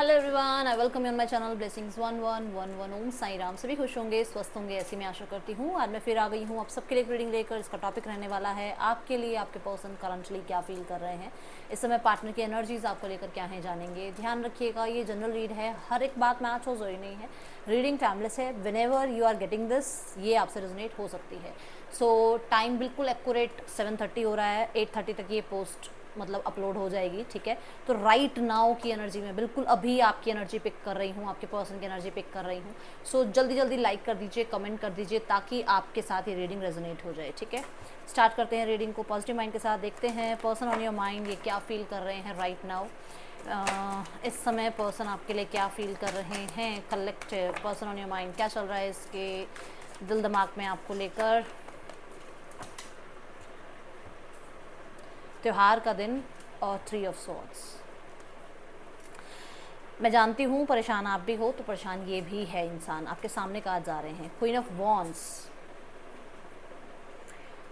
Hello everyone, I welcome you on my channel blessings 1111। ओम साई राम। सभी खुश होंगे, स्वस्थ होंगे, ऐसी मैं आशा करती हूँ। आज मैं फिर आ गई हूँ आप सबके लिए रीडिंग लेकर। इसका टॉपिक रहने वाला है आपके लिए आपके पर्सन करंटली क्या फील कर रहे हैं इस समय, पार्टनर की एनर्जीज आपको लेकर क्या है जानेंगे। ध्यान रखिएगा, ये जनरल रीड है, हर एक बात मैच हो जरूरी नहीं है। रीडिंग टाइमलेस है। Whenever you are getting this, ये आपसे रेजोनेट हो सकती है। सो टाइम बिल्कुल एक्यूरेट 7:30 हो रहा है। 8:30 तक ये पोस्ट मतलब अपलोड हो जाएगी, ठीक है। तो राइट नाउ की एनर्जी में बिल्कुल अभी आपकी एनर्जी पिक कर रही हूँ, आपके पर्सन की एनर्जी पिक कर रही हूँ। सो जल्दी जल्दी लाइक कर दीजिए, कमेंट कर दीजिए, ताकि आपके साथ ये रीडिंग रेजोनेट हो जाए, ठीक है। स्टार्ट करते हैं रीडिंग को पॉजिटिव माइंड के साथ। देखते हैं पर्सन ऑन योर माइंड ये क्या फील कर रहे हैं राइट नाउ। इस समय पर्सन आपके लिए क्या फील कर रहे हैं। Collective person on your mind क्या चल रहा है इसके दिल दिमाग में आपको लेकर। त्योहार का दिन और 3 ऑफ सॉर्ड्स। मैं जानती हूँ परेशान आप भी हो, तो परेशान ये भी है इंसान। आपके सामने कार्ड्स आ रहे हैं। Queen of wands.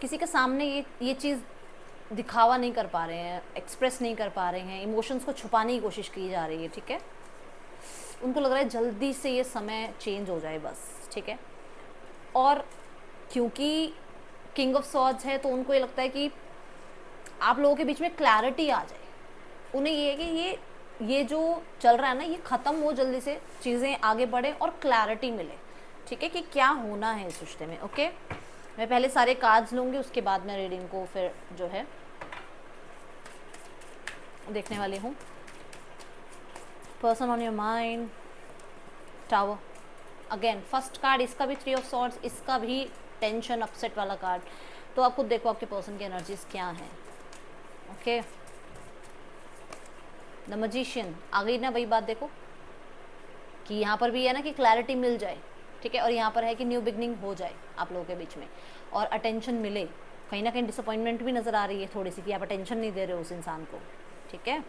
किसी के सामने ये चीज़ दिखावा नहीं कर पा रहे हैं, एक्सप्रेस नहीं कर पा रहे हैं, इमोशंस को छुपाने की कोशिश की जा रही है, ठीक है। उनको लग रहा है जल्दी से ये समय चेंज हो जाए बस, ठीक है। और क्योंकि किंग ऑफ सॉर्ड्स है तो उनको ये लगता है कि आप लोगों के बीच में क्लैरिटी आ जाए। उन्हें ये है कि ये जो चल रहा है ना, ये ख़त्म हो जल्दी से, चीज़ें आगे बढ़े और क्लैरिटी मिले, ठीक है, कि क्या होना है इस रिश्ते में। ओके, मैं पहले सारे कार्ड्स लूँगी, उसके बाद मैं रीडिंग को फिर जो है देखने वाली हूँ। Person on your mind, tower. Again first card, इसका भी 3 ऑफ सॉर्ड्स, इसका भी टेंशन अपसेट वाला कार्ड। तो आप खुद देखो आपके पर्सन की एनर्जीज क्या हैं। ओके, द मैजिशियन आ गई ना, वही बात देखो कि यहाँ पर भी है ना कि क्लैरिटी मिल जाए, ठीक है। और यहाँ पर है कि न्यू बिगनिंग हो जाए आप लोगों के बीच में और अटेंशन मिले। कहीं ना कहीं डिसअपॉइंटमेंट भी नज़र आ रही है थोड़ी सी कि आप अटेंशन नहीं दे रहे हो उस इंसान को, ठीक है।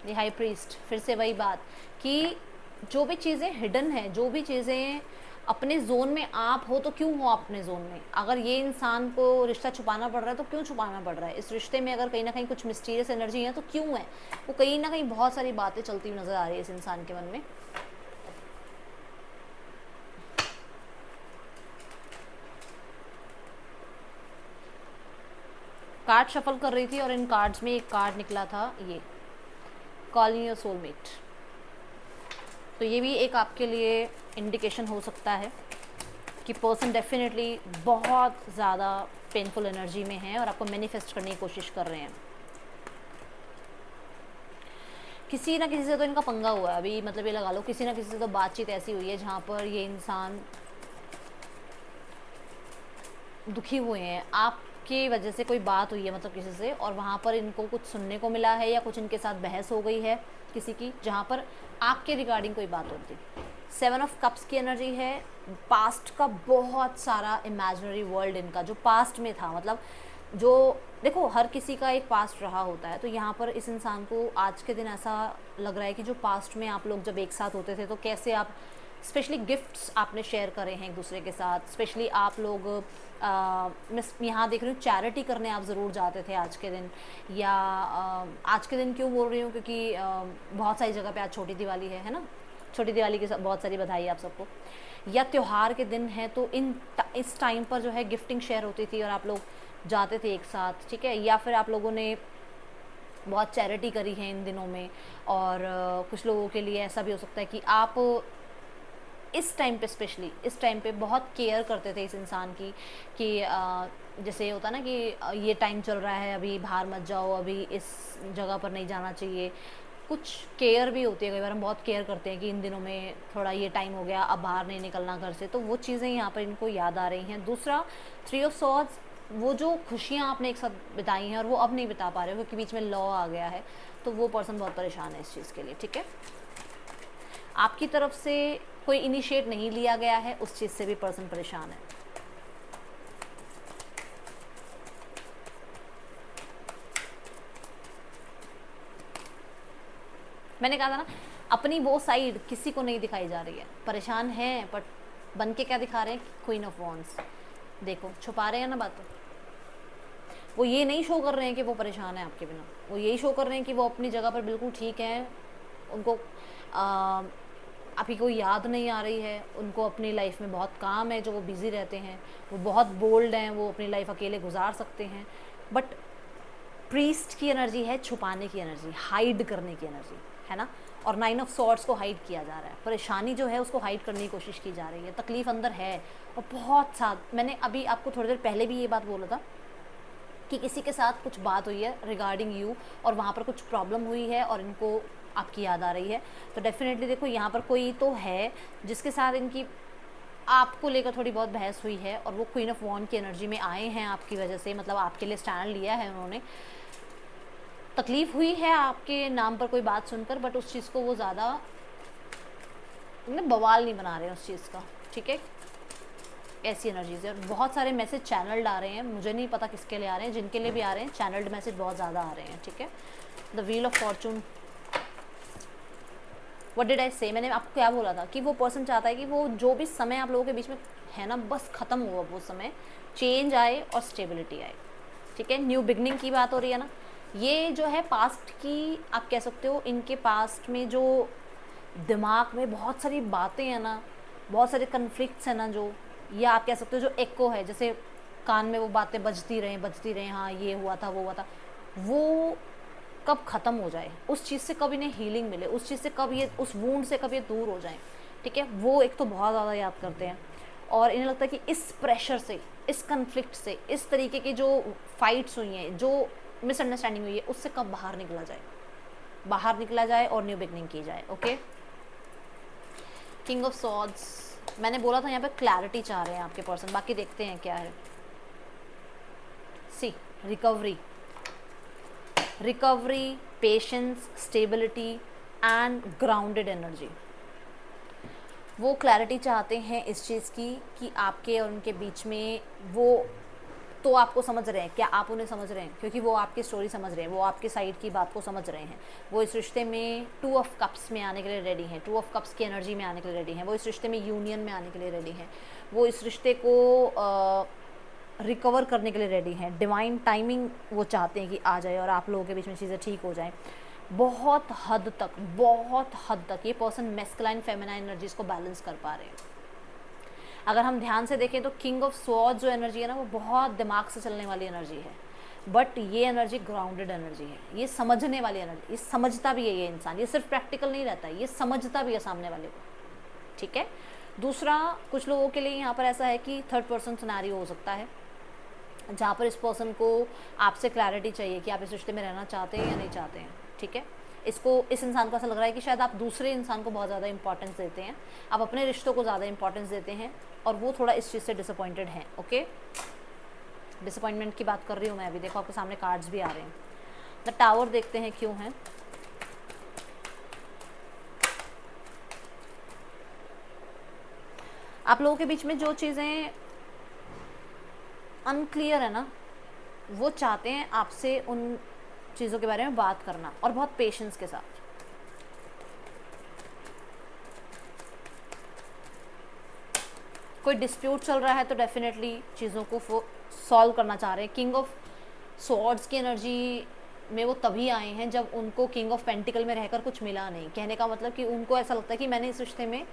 ये हाई प्रीस्ट, फिर से वही बात कि जो भी चीज़ें हिडन है, जो भी चीज़ें अपने जोन में आप हो, तो क्यों हो आप अपने जोन में। अगर ये इंसान को रिश्ता छुपाना पड़ रहा है तो क्यों छुपाना पड़ रहा है इस रिश्ते में। अगर कहीं ना कहीं कुछ मिस्टीरियस एनर्जी है तो क्यों है वो। कहीं ना कहीं बहुत सारी बातें चलती हुई नज़र आ रही है इस इंसान के मन में। कार्ड शफल कर रही थी और इन कार्ड्स में एक कार्ड निकला था, ये कॉलिंग योर सोलमेट। तो ये भी एक आपके लिए इंडिकेशन हो सकता है कि पर्सन डेफिनेटली बहुत ज़्यादा पेनफुल एनर्जी में है और आपको मैनिफेस्ट करने की कोशिश कर रहे हैं। किसी ना किसी से तो इनका पंगा हुआ है अभी, मतलब ये लगा लो किसी ना किसी से तो बातचीत ऐसी हुई है जहाँ पर ये इंसान दुखी हुए हैं। आपकी वजह से कोई बात हुई है मतलब किसी से, और वहाँ पर इनको कुछ सुनने को मिला है या कुछ इनके साथ बहस हो गई है किसी की, जहाँ पर आपके रिगार्डिंग कोई बात होती। 7 ऑफ कप्स की एनर्जी है। पास्ट का बहुत सारा इमेजिनरी वर्ल्ड इनका जो पास्ट में था, मतलब जो देखो हर किसी का एक पास्ट रहा होता है। तो यहाँ पर इस इंसान को आज के दिन ऐसा लग रहा है कि जो पास्ट में आप लोग जब एक साथ होते थे तो कैसे आप स्पेशली गिफ्ट्स आपने शेयर करे हैं एक दूसरे के साथ। स्पेशली आप लोग मैं यहाँ देख रही हूँ चैरिटी करने आप ज़रूर जाते थे आज के दिन, या आज के दिन क्यों बोल रही हूँ क्योंकि बहुत सारी जगह पे आज छोटी दिवाली है ना। छोटी दिवाली की बहुत सारी बधाई आप सबको। या त्यौहार के दिन है तो इस टाइम पर जो है गिफ्टिंग शेयर होती थी और आप लोग जाते थे एक साथ, ठीक है। या फिर आप लोगों ने बहुत चैरिटी करी है इन दिनों में। और कुछ लोगों के लिए ऐसा भी हो सकता है कि आप इस टाइम पे, स्पेशली इस टाइम पे बहुत केयर करते थे इस इंसान की कि जैसे होता ना कि ये टाइम चल रहा है, अभी बाहर मत जाओ, अभी इस जगह पर नहीं जाना चाहिए। कुछ केयर भी होती है, कई बार हम बहुत केयर करते हैं कि इन दिनों में थोड़ा ये टाइम हो गया, अब बाहर नहीं निकलना घर से। तो वो चीज़ें यहाँ पर इनको याद आ रही हैं। दूसरा 3 ऑफ सॉर्ड्स, वो जो खुशियाँ आपने एक साथ बिताई हैं और वो अब नहीं बिता पा रहे हो क्योंकि बीच में लॉ आ गया है, तो वो पर्सन बहुत परेशान है इस चीज़ के लिए, ठीक है। आपकी तरफ से कोई इनिशिएट नहीं लिया गया है, उस चीज़ से भी पर्सन परेशान है। मैंने कहा था ना, अपनी वो साइड किसी को नहीं दिखाई जा रही है। परेशान है बट बन के क्या दिखा रहे हैं, क्वीन ऑफ वॉन्ड्स। देखो छुपा रहे हैं ना बातों। वो ये नहीं शो कर रहे हैं कि वो परेशान है आपके बिना, वो यही शो कर रहे हैं कि वो अपनी जगह पर बिल्कुल ठीक हैं, उनको आपकी कोई याद नहीं आ रही है, उनको अपनी लाइफ में बहुत काम है जो वो बिज़ी रहते हैं, वो बहुत बोल्ड हैं, वो अपनी लाइफ अकेले गुजार सकते हैं। बट प्रीस्ट की एनर्जी है छुपाने की एनर्जी, हाइड करने की एनर्जी है ना। और 9 ऑफ सॉर्ड्स को हाइड किया जा रहा है, परेशानी जो है उसको हाइड करने की कोशिश की जा रही है, तकलीफ़ अंदर है। और बहुत सा मैंने अभी आपको थोड़ी देर पहले भी ये बात बोला था कि किसी के साथ कुछ बात हुई है रिगार्डिंग यू और वहाँ पर कुछ प्रॉब्लम हुई है और इनको आपकी याद आ रही है। तो डेफिनेटली देखो यहाँ पर कोई तो है जिसके साथ इनकी आपको लेकर थोड़ी बहुत बहस हुई है और वो क्वीन ऑफ वॉन्ड की एनर्जी में आए हैं आपकी वजह से, मतलब आपके लिए स्टैंड लिया है उन्होंने। तकलीफ़ हुई है आपके नाम पर कोई बात सुनकर, बट उस चीज़ को वो ज़्यादा बवाल नहीं बना रहे हैं उस चीज़ का, ठीक है। ऐसी एनर्जीज है। बहुत सारे मैसेज चैनल्ड आ रहे हैं, मुझे नहीं पता किसके लिए आ रहे हैं, जिनके लिए भी आ रहे हैं चैनल्ड मैसेज बहुत ज़्यादा आ रहे हैं, ठीक है। The wheel of Fortune, what did I से, मैंने आपको क्या बोला था कि वो पर्सन चाहता है कि वो जो भी समय आप लोगों के बीच में है ना बस ख़त्म हुआ वो समय, चेंज आए और स्टेबिलिटी आए, ठीक है। न्यू बिगनिंग की बात हो रही है ना। ये जो है पास्ट की, आप कह सकते हो इनके पास्ट में जो दिमाग में बहुत सारी बातें हैं ना, बहुत सारे कन्फ्लिक्ट्स हैं ना, जो या आप कह सकते हो जो एको है, जैसे कान में वो बातें बजती रहें, हाँ ये हुआ था वो हुआ था, वो कब ख़त्म हो जाए, उस चीज़ से कब इन्हें हीलिंग मिले, उस चीज़ से कब ये, उस वूंड से कब ये दूर हो जाएं, ठीक है। वो एक तो बहुत ज़्यादा याद करते हैं और इन्हें लगता है कि इस प्रेशर से, इस कन्फ्लिक्ट से, इस तरीके की जो फाइट्स हुई हैं, जो मिसअंडरस्टैंडिंग हुई है, उससे कब बाहर निकला जाए और न्यू बिगनिंग की जाए, ओके। किंग ऑफ सॉर्ड्स, मैंने बोला था यहाँ पे क्लैरिटी चाह रहे हैं आपके पर्सन, बाकी देखते हैं क्या है। See recovery, patience, stability and grounded energy. वो क्लैरिटी चाहते हैं इस चीज़ की कि आपके और उनके बीच में वो तो आपको समझ रहे हैं, क्या आप उन्हें समझ रहे हैं, क्योंकि वो आपकी स्टोरी समझ रहे हैं, वो आपके साइड की बात को समझ रहे हैं। वो इस रिश्ते में 2 ऑफ कप्स में आने के लिए रेडी हैं, 2 ऑफ कप्स की एनर्जी में आने के लिए रेडी हैं। वो इस रिश्ते में यूनियन में आने के लिए रेडी हैं। वो इस रिश्ते को रिकवर करने के लिए रेडी हैं। डिवाइन टाइमिंग वो चाहते हैं कि आ जाए और आप लोगों के बीच में चीज़ें ठीक हो जाएं। बहुत हद तक ये पर्सन मैस्कुलाइन फेमिनाइन एनर्जीज को बैलेंस कर पा रहे हैं। अगर हम ध्यान से देखें तो किंग ऑफ स्वॉर्ड्स जो एनर्जी है ना, वो बहुत दिमाग से चलने वाली एनर्जी है, बट ये एनर्जी ग्राउंडेड एनर्जी है, ये समझने वाली एनर्जी, ये समझता भी है ये इंसान, ये सिर्फ प्रैक्टिकल नहीं रहता है, ये समझता भी है सामने वाले को, ठीक है। दूसरा, कुछ लोगों के लिए यहाँ पर ऐसा है कि थर्ड पर्सन सिनेरियो हो सकता है जहाँ पर इस पर्सन को आपसे क्लैरिटी चाहिए कि आप इस रिश्ते में रहना चाहते हैं या नहीं चाहते हैं, ठीक है। इस इंसान को ऐसा लग रहा है कि शायद आप दूसरे इंसान को बहुत ज़्यादा इंपॉर्टेंस देते हैं, आप अपने रिश्तों को ज़्यादा इंपॉर्टेंस देते हैं और वो थोड़ा इस चीज़ से डिसअपॉइंटेड हैं, ओके। डिसअपॉइंटमेंट की बात कर रही हूँ मैं अभी, देखो आपके सामने कार्ड्स भी आ रहे हैं। द टावर देखते हैं क्यों है। आप लोगों के बीच में जो चीज़ें अनक्लियर है ना, वो चाहते हैं आपसे उन चीज़ों के बारे में बात करना और बहुत पेशेंस के साथ। कोई डिस्प्यूट चल रहा है तो डेफिनेटली चीज़ों को सॉल्व करना चाह रहे हैं। किंग ऑफ स्वॉर्ड्स की एनर्जी में वो तभी आए हैं जब उनको किंग ऑफ पेंटिकल में रहकर कुछ मिला नहीं। कहने का मतलब कि उनको ऐसा लगता है कि मैंने इस रिश्ते में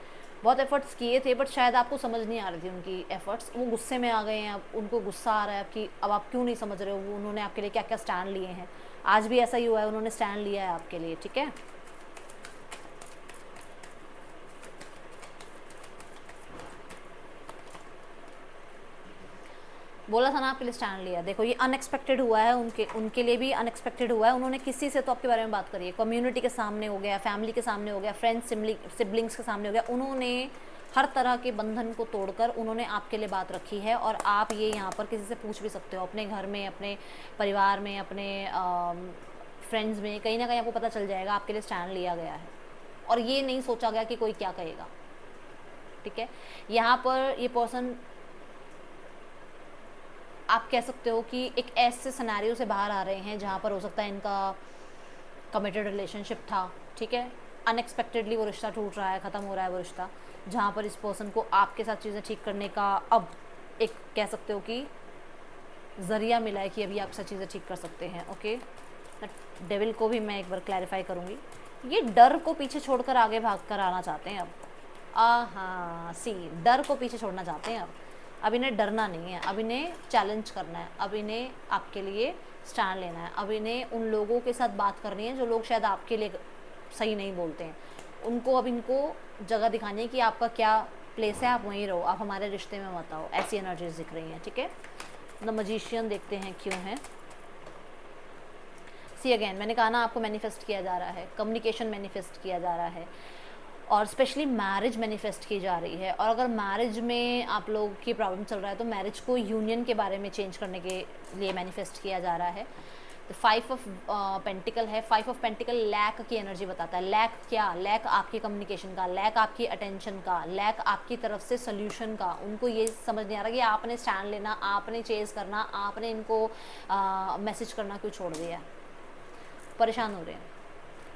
बहुत एफर्ट्स किए थे, बट शायद आपको समझ नहीं आ रही थी उनकी एफर्ट्स, वो गुस्से में आ गए हैं, अब उनको गुस्सा आ रहा है कि अब आप क्यों नहीं समझ रहे हो, उन्होंने आपके लिए क्या क्या स्टैंड लिए हैं। आज भी ऐसा ही हुआ है, उन्होंने स्टैंड लिया है आपके लिए, ठीक है। बोला था ना आपके लिए स्टैंड लिया। देखो ये अनएक्सपेक्टेड हुआ है, उनके लिए भी अनएक्सपेक्टेड हुआ है। उन्होंने किसी से तो आपके बारे में बात करी है, कम्युनिटी के सामने हो गया, फैमिली के सामने हो गया, फ्रेंड्स सिबलिंग्स के सामने हो गया। उन्होंने हर तरह के बंधन को तोड़कर उन्होंने आपके लिए बात रखी है और आप ये यहाँ पर किसी से पूछ भी सकते हो, अपने घर में, अपने परिवार में, अपने फ्रेंड्स में, कहीं ना कहीं आपको पता चल जाएगा आपके लिए स्टैंड लिया गया है और ये नहीं सोचा गया कि कोई क्या कहेगा, ठीक है। यहाँ पर ये पर्सन, आप कह सकते हो कि एक ऐसे सिनेरियो से बाहर आ रहे हैं जहाँ पर हो सकता है इनका कमिटेड रिलेशनशिप था, ठीक है। अनएक्सपेक्टेडली वो रिश्ता टूट रहा है, ख़त्म हो रहा है वो रिश्ता, जहाँ पर इस पर्सन को आपके साथ चीज़ें ठीक करने का अब एक कह सकते हो कि ज़रिया मिला है कि अभी आप सब चीज़ें ठीक कर सकते हैं, ओके। डेविल को भी मैं एक बार क्लैरिफाई करूँगी। ये डर को पीछे छोड़कर आगे भाग कर आना चाहते हैं अब। हाँ सी, डर को पीछे छोड़ना चाहते हैं अब इन्हें डरना नहीं है, अब इन्हें चैलेंज करना है, अब इन्हें आपके लिए स्टैंड लेना है, अब इन्हें उन लोगों के साथ बात करनी है जो लोग शायद आपके लिए सही नहीं बोलते हैं, उनको अब इनको जगह दिखानी है कि आपका क्या प्लेस है, आप वहीं रहो, आप हमारे रिश्ते में मत आओ। ऐसी एनर्जीज दिख रही हैं, ठीक है। द मजिशियन देखते हैं क्यों है। सी अगेन, मैंने कहा ना आपको मैनिफेस्ट किया जा रहा है, कम्युनिकेशन मैनिफेस्ट किया जा रहा है, और स्पेशली मैरिज मैनिफेस्ट की जा रही है। और अगर मैरिज में आप लोग की प्रॉब्लम चल रहा है तो मैरिज को यूनियन के बारे में चेंज करने के लिए मैनिफेस्ट किया जा रहा है। तो 5 ऑफ पेंटिकल है। 5 ऑफ पेंटिकल लैक की एनर्जी बताता है। लैक क्या? लैक आपकी कम्युनिकेशन का, लैक आपकी अटेंशन का, लैक आपकी तरफ से सोल्यूशन का। उनको ये समझ नहीं आ रहा कि आपने स्टैंड लेना, आपने चेज करना, आपने इनको मैसेज करना क्यों छोड़ दिया, परेशान हो रहे हैं।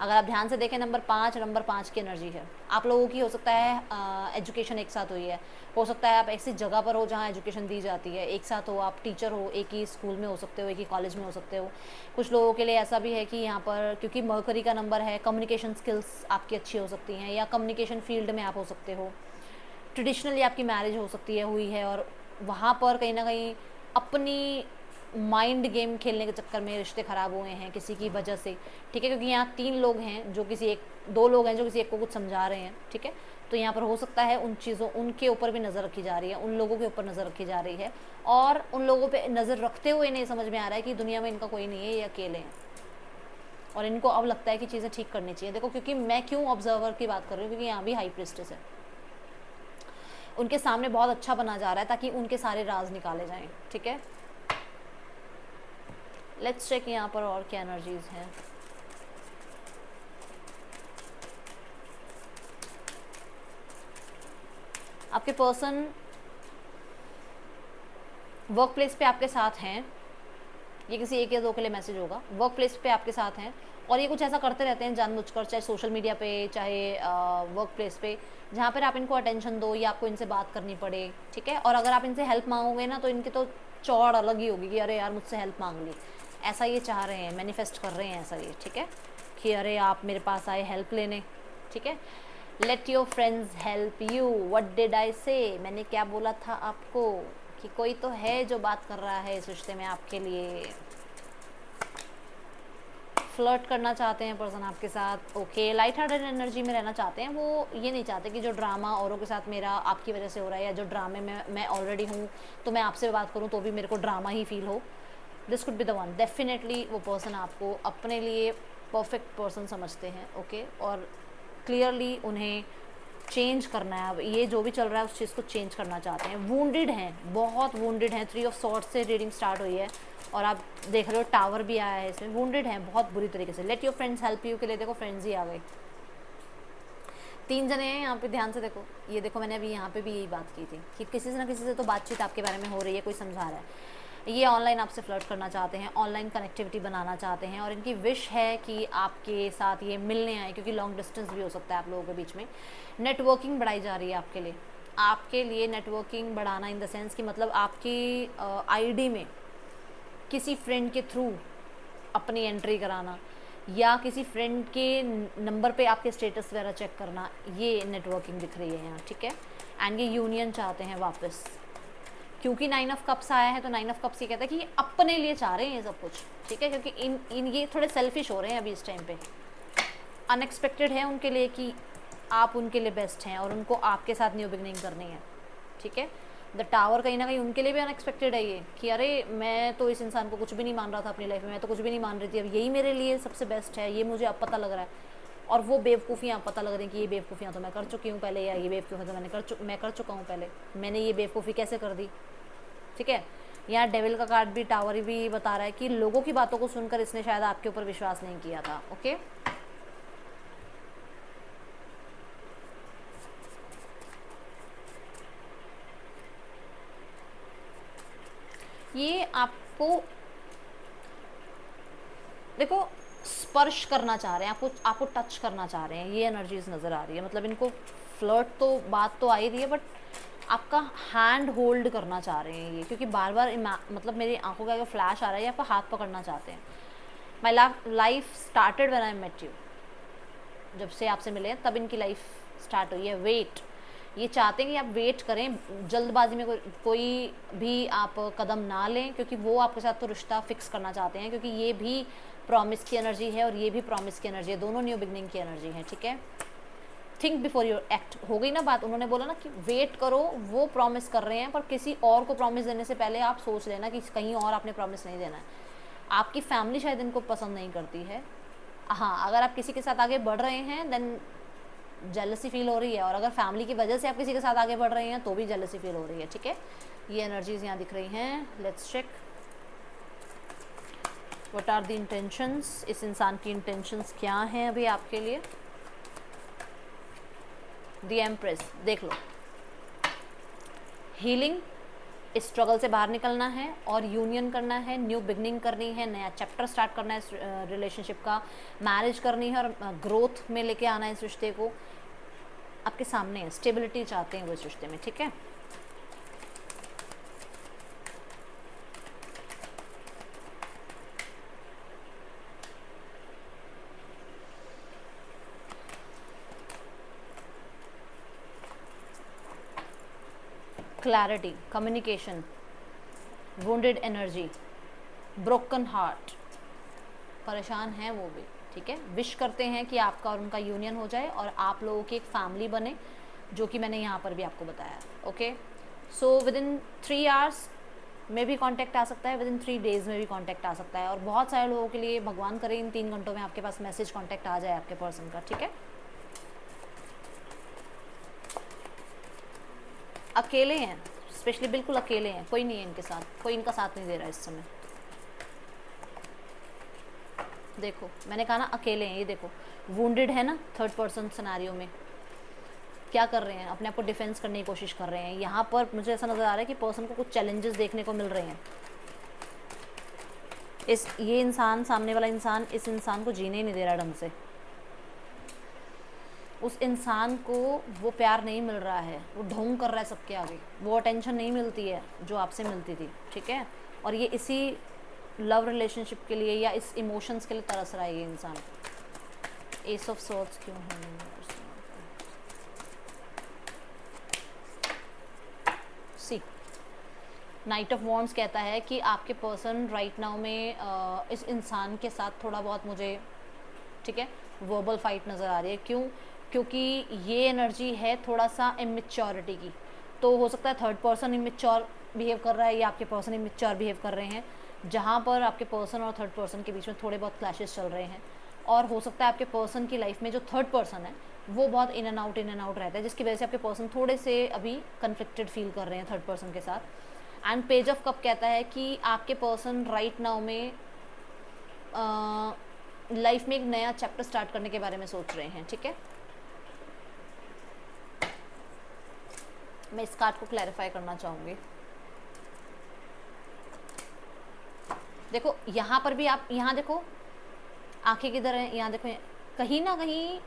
अगर आप ध्यान से देखें, नंबर 5 की एनर्जी है। आप लोगों की हो सकता है एजुकेशन एक साथ हुई है, हो सकता है आप ऐसी जगह पर हो जहाँ एजुकेशन दी जाती है, एक साथ हो, आप टीचर हो, एक ही स्कूल में हो सकते हो, एक ही कॉलेज में हो सकते हो। कुछ लोगों के लिए ऐसा भी है कि यहाँ पर क्योंकि मर्करी का नंबर है, कम्युनिकेशन स्किल्स आपकी अच्छी हो सकती हैं, या कम्युनिकेशन फील्ड में आप हो सकते हो। ट्रेडिशनली आपकी मैरिज हो सकती है, हुई है, और वहाँ पर कहीं ना कहीं अपनी माइंड गेम खेलने के चक्कर में रिश्ते ख़राब हुए हैं किसी की वजह से, ठीक है। क्योंकि यहाँ 3 लोग हैं जो किसी एक, 2 लोग हैं जो किसी एक को कुछ समझा रहे हैं, ठीक है। तो यहाँ पर हो सकता है उन चीज़ों, उनके ऊपर भी नज़र रखी जा रही है, उन लोगों के ऊपर नज़र रखी जा रही है, और उन लोगों पे नज़र रखते हुए इन्हें समझ में आ रहा है कि दुनिया में इनका कोई नहीं है, ये अकेले हैं, और इनको अब लगता है कि चीज़ें ठीक करनी चाहिए। देखो, क्योंकि मैं क्यों ऑब्जर्वर की बात कर रही हूँ, क्योंकि यहाँ भी हाई प्रीस्टेस है, उनके सामने बहुत अच्छा बना जा रहा है ताकि उनके सारे राज निकाले जाएं, ठीक है। लेट्स चेक यहाँ पर और क्या एनर्जीज हैं। आपके पर्सन वर्क प्लेस पे आपके साथ हैं, ये किसी 1 या 2 के लिए मैसेज होगा। वर्क प्लेस पे आपके साथ हैं और ये कुछ ऐसा करते रहते हैं जानबूझकर, चाहे सोशल मीडिया पे, चाहे वर्क प्लेस पे, जहाँ पर आप इनको अटेंशन दो या आपको इनसे बात करनी पड़े, ठीक है। और अगर आप इनसे हेल्प मांगोगे ना तो इनकी तो चौड़ अलग ही होगी कि अरे यार मुझसे हेल्प मांग ली, ऐसा ये चाह रहे हैं, मैनिफेस्ट कर रहे हैं ऐसा ये, ठीक है, कि अरे आप मेरे पास आए हेल्प लेने, ठीक है। Let your friends help you. What did I से? मैंने क्या बोला था आपको कि कोई तो है जो बात कर रहा है इस रिश्ते में आपके लिए। फ्लर्ट करना चाहते हैं पर्सन आपके साथ, ओके। लाइट हार्टेड एनर्जी में रहना चाहते हैं, वो ये नहीं चाहते कि जो ड्रामा औरों के साथ मेरा आपकी वजह से हो रहा है, या जो ड्रामे में मैं ऑलरेडी हूँ तो मैं आपसे बात करूँ तो भी मेरे को ड्रामा ही फील हो। This could be the one. Definitely वो पर्सन आपको अपने लिए परफेक्ट पर्सन समझते हैं, ओके। और क्लियरली उन्हें चेंज करना है। अब ये जो भी चल रहा है उस चीज़ को चेंज करना चाहते हैं। वूंडेड हैं, बहुत वूंडेड हैं। 3 ऑफ सॉर्ड्स से रीडिंग स्टार्ट हुई है और आप देख रहे हो टावर भी आया है इसमें। वूंडेड हैं बहुत बुरी तरीके से। Let your friends help you के लिए देखो फ्रेंड्स ही आ गए। 3 जने हैं यहाँ पे, ध्यान से देखो। ये देखो, मैंने अभी यहाँ पे भी यही बात की थी कि किसी से ना किसी से तो बातचीत आपके बारे में हो रही है, कोई समझा रहा है। ये ऑनलाइन आपसे फ्लर्ट करना चाहते हैं, ऑनलाइन कनेक्टिविटी बनाना चाहते हैं, और इनकी विश है कि आपके साथ ये मिलने आए, क्योंकि लॉन्ग डिस्टेंस भी हो सकता है आप लोगों के बीच में। नेटवर्किंग बढ़ाई जा रही है आपके लिए नेटवर्किंग बढ़ाना इन द सेंस कि मतलब आपकी आईडी में किसी फ्रेंड के थ्रू अपनी एंट्री कराना, या किसी फ्रेंड के नंबर पे आपके स्टेटस वगैरह चेक करना, ये नेटवर्किंग दिख रही है यहाँ, ठीक है। एंड ये यूनियन चाहते हैं वापस, क्योंकि 9 ऑफ कप्स आया है तो 9 ऑफ कप्स ये कहता है कि ये अपने लिए चाह रहे हैं ये सब कुछ, ठीक है। क्योंकि इन ये थोड़े सेल्फिश हो रहे हैं अभी इस टाइम पे। अनएक्सपेक्टेड है उनके लिए कि आप उनके लिए बेस्ट हैं और उनको आपके साथ न्यू बिगनिंग करनी है, ठीक है। द टावर कहीं ना कहीं उनके लिए भी अनएक्सपेक्टेड है ये, कि अरे मैं तो इस इंसान को कुछ भी नहीं मान रहा था अपनी लाइफ में, मैं तो कुछ भी नहीं मान रही थी, अब यही मेरे लिए सबसे बेस्ट है, ये मुझे अब पता लग रहा है। और वो बेवकूफ़ियाँ पता लग रही हैं कि ये बेवकूफ़ियाँ तो मैं कर चुकी हूँ पहले, या ये बेवकूफ़ियाँ तो मैं कर चुका हूँ पहले, मैंने ये बेवकूफ़ी कैसे कर दी, ठीक है। यहाँ डेविल का कार्ड भी, टावर भी बता रहा है कि लोगों की बातों को सुनकर इसने शायद आपके ऊपर विश्वास नहीं किया था, ओके। ये आपको देखो स्पर्श करना चाह रहे हैं, आपको टच करना चाह रहे हैं, ये एनर्जीज नज़र आ रही है। मतलब इनको फ्लर्ट तो बात तो आ ही रही है, बट आपका हैंड होल्ड करना चाह रहे हैं ये, क्योंकि बार बार मतलब मेरी आंखों का अगर फ्लैश आ रहा है, आपका हाथ पकड़ना चाहते हैं। My life started when I met you, जब से आपसे मिले तब इनकी लाइफ स्टार्ट हुई है। वेट, ये चाहते हैं कि आप वेट करें, जल्दबाजी में कोई भी आप कदम ना लें, क्योंकि वो आपके साथ तो रिश्ता फिक्स करना चाहते हैं, क्योंकि ये भी प्रॉमिस की एनर्जी है और ये भी प्रॉमिस की एनर्जी है, दोनों न्यू बिगनिंग की एनर्जी है, ठीक है। थिंक बिफोर यू एक्ट, हो गई ना बात। उन्होंने बोला ना कि वेट करो, वो प्रॉमिस कर रहे हैं, पर किसी और को प्रॉमिस देने से पहले आप सोच लेना कि कहीं और आपने प्रॉमिस नहीं देना है। आपकी फैमिली शायद इनको पसंद नहीं करती है। हाँ, अगर आप किसी के साथ आगे बढ़ रहे हैं देन जेलसी फील हो रही है, और अगर फैमिली की वजह से आप किसी के साथ आगे बढ़ रहे हैं तो भी जेलसी फील हो रही है, ठीक है। ये एनर्जीज यहाँ दिख रही हैं। Let's check what are the intentions, इस इंसान की इंटेंशंस क्या हैं अभी आपके लिए। द एम्प्रेस, देख लो, हीलिंग, स्ट्रगल से बाहर निकलना है और यूनियन करना है, न्यू बिगनिंग करनी है, नया चैप्टर स्टार्ट करना है इस रिलेशनशिप का, मैरिज करनी है और ग्रोथ में लेके आना है इस रिश्ते को। आपके सामने है, स्टेबिलिटी चाहते हैं वो इस रिश्ते में, ठीक है। Clarity, communication, wounded energy, broken heart, परेशान हैं वो भी, ठीक है। विश करते हैं कि आपका और उनका यूनियन हो जाए और आप लोगों की एक फैमिली बने, जो कि मैंने यहाँ पर भी आपको बताया, okay. So with in 3 hours में भी कांटेक्ट आ सकता है, विद इन 3 डेज़ में भी कांटेक्ट आ सकता है, और बहुत सारे लोगों के लिए भगवान करे इन 3 घंटों में आपके पास मैसेज कांटेक्ट आ जाए आपके पर्सन का, ठीक है। अकेले हैं, स्पेशली बिल्कुल अकेले हैं, कोई नहीं है इनके साथ, कोई इनका साथ नहीं दे रहा है इस समय। देखो मैंने कहा ना अकेले हैं, ये देखो वुंडेड है ना, थर्ड पर्सन सिनेरियो में क्या कर रहे हैं, अपने आप को डिफेंस करने की कोशिश कर रहे हैं। यहाँ पर मुझे ऐसा नज़र आ रहा है कि पर्सन को कुछ चैलेंजेस देखने को मिल रहे हैं। ये इंसान, सामने वाला इंसान इस इंसान को जीने ही नहीं दे रहा ढंग से। उस इंसान को वो प्यार नहीं मिल रहा है, वो ढोंग कर रहा है सबके आगे, वो अटेंशन नहीं मिलती है जो आपसे मिलती थी, ठीक है। और ये इसी लव रिलेशनशिप के लिए या इस इमोशंस के लिए तरस रहा है ये इंसान। एस ऑफ सॉर्ड्स क्यों है? सी नाइट ऑफ वॉन्ड्स कहता है कि आपके पर्सन राइट नाउ में इस इंसान के साथ थोड़ा बहुत मुझे, ठीक है, वर्बल फाइट नज़र आ रही है। क्यों? क्योंकि ये एनर्जी है थोड़ा सा इमेच्योरिटी की, तो हो सकता है थर्ड पर्सन इमेच्योर बिहेव कर रहा है या आपके पर्सन इमेच्योर बिहेव कर रहे हैं, जहाँ पर आपके पर्सन और थर्ड पर्सन के बीच में थोड़े बहुत क्लैशेस चल रहे हैं। और हो सकता है आपके पर्सन की लाइफ में जो थर्ड पर्सन है वो बहुत इन एंड आउट रहता है, जिसकी वजह से आपके पर्सन थोड़े से अभी कन्फ्लिक्टेड फील कर रहे हैं थर्ड पर्सन के साथ। एंड पेज ऑफ कप कहता है कि आपके पर्सन राइट नाउ में लाइफ में एक नया चैप्टर स्टार्ट करने के बारे में सोच रहे हैं, ठीक है। मैं इस कार्ड को क्लैरिफाई करना चाहूँगी। देखो यहाँ पर भी आप, यहाँ देखो आंखें किधर हैं, यहाँ देखो, कहीं ना कहीं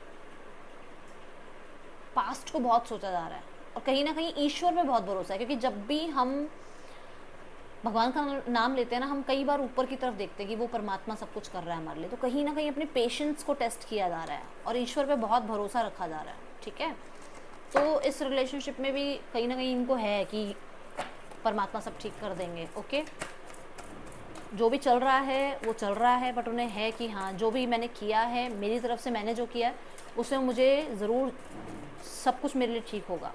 पास्ट को बहुत सोचा जा रहा है और कहीं ना कहीं ईश्वर में बहुत भरोसा है, क्योंकि जब भी हम भगवान का नाम लेते हैं ना, हम कई बार ऊपर की तरफ देखते हैं कि वो परमात्मा सब कुछ कर रहा है हमारे लिए, तो कहीं ना कहीं अपने पेशेंस को टेस्ट किया जा रहा है और ईश्वर पे बहुत भरोसा रखा जा रहा है, ठीक है। तो इस रिलेशनशिप में भी कहीं ना कहीं इनको है कि परमात्मा सब ठीक कर देंगे, ओके। जो भी चल रहा है वो चल रहा है, बट उन्हें है कि हाँ जो भी मैंने किया है, मेरी तरफ से मैंने जो किया उसमें मुझे ज़रूर सब कुछ मेरे लिए ठीक होगा।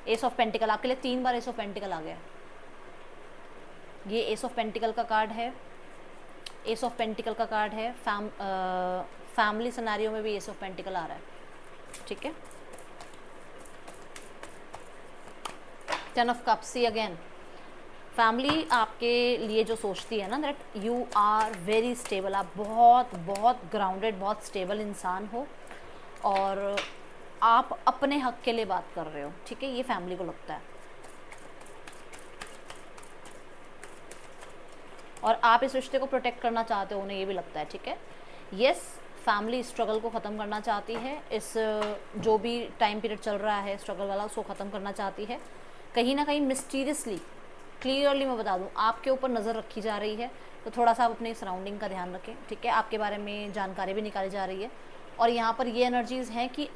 एस ऑफ पेंटिकल आपके लिए 3 बार एस ऑफ पेंटिकल आ गया। ये एस ऑफ पेंटिकल का कार्ड है, एस ऑफ पेंटिकल का कार्ड है। फैमिली सिनेरियो में भी एस ऑफ पेंटिकल आ रहा है, ठीक है। 10 of cups, see again family आपके लिए जो सोचती है ना, that you are very stable, आप बहुत बहुत ग्राउंडेड, बहुत स्टेबल इंसान हो और आप अपने हक के लिए बात कर रहे हो, ठीक है, ये फैमिली को लगता है। और आप इस रिश्ते को प्रोटेक्ट करना चाहते हो, उन्हें ये भी लगता है, ठीक है। यस, फैमिली स्ट्रगल को ख़त्म करना चाहती है, इस जो भी टाइम पीरियड चल रहा है स्ट्रगल वाला उसको ख़त्म करना चाहती है। कहीं ना कहीं मिस्टीरियसली, क्लियरली मैं बता दूं, आपके ऊपर नज़र रखी जा रही है, तो थोड़ा सा आप अपने सराउंडिंग का ध्यान रखें, ठीक है। आपके बारे में जानकारी भी निकाली जा रही है, और यहाँ पर ये एनर्जीज़ हैं कि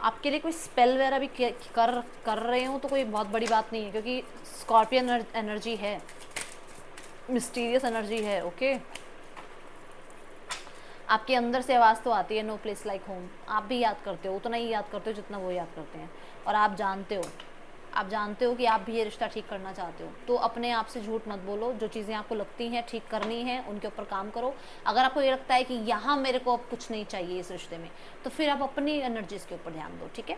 आपके लिए कोई स्पेल वगैरह भी कर रहे हो, तो कोई बहुत बड़ी बात नहीं है, क्योंकि स्कॉर्पियन एनर्जी है, मिस्टीरियस एनर्जी है, ओके। आपके अंदर से आवाज़ तो आती है, नो प्लेस लाइक होम। आप भी याद करते हो, उतना ही याद करते हो जितना वो याद करते हैं, और आप जानते हो कि आप भी ये रिश्ता ठीक करना चाहते हो। तो अपने आप से झूठ मत बोलो, जो चीज़ें आपको लगती हैं ठीक करनी है उनके ऊपर काम करो। अगर आपको ये लगता है कि यहाँ मेरे को अब कुछ नहीं चाहिए इस रिश्ते में, तो फिर आप अपनी एनर्जीज़ के ऊपर ध्यान दो, ठीक है।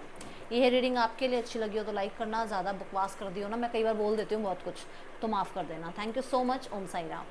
ये रीडिंग आपके लिए अच्छी लगी हो तो लाइक करना, ज़्यादा बकवास कर दी हो ना, मैं कई बार बोल देती हूँ बहुत कुछ, तो माफ़ कर देना। Thank you so much. Om Sai Ram.